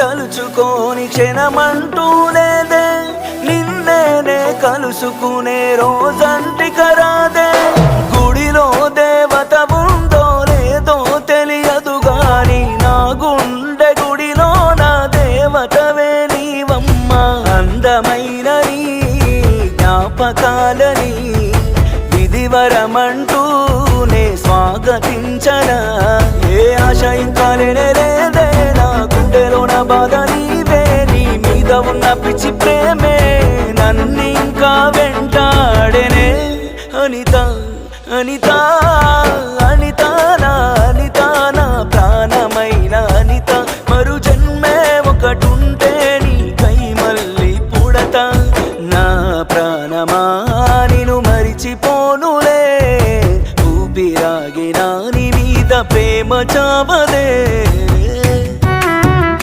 తలుచుకోని క్షణమంటూ లేదే, నిన్నేనే కలుసుకునే రోజంటిక రాదే. గుడిలో దేవత ఉందో లేదో తెలియదు గాని, నా గుండె గుడిలో నా దేవతవే నీవమ్మ. అందమైన నీ జ్ఞాపకాలని విధివరమంటూ నే స్వాగతించనా. ఏ ఆశ ఇంకా లేదే, నా గుండెలో నా బాధ నీవే. నీ మీద ఉన్న పిచ్చి ప్రేమే నన్నింకా వెంటాడెనే. అనిత అనిత అనిత నా అనిత, నా ప్రాణమైన అనిత. మరు జన్మే ఒకటుంటే నీకై మళ్ళీ పుడతా. నా ప్రాణమా నిన్ను మరిచిపోనులే, ఊపిరాగినా నీ మీద ప్రేమ చావదే.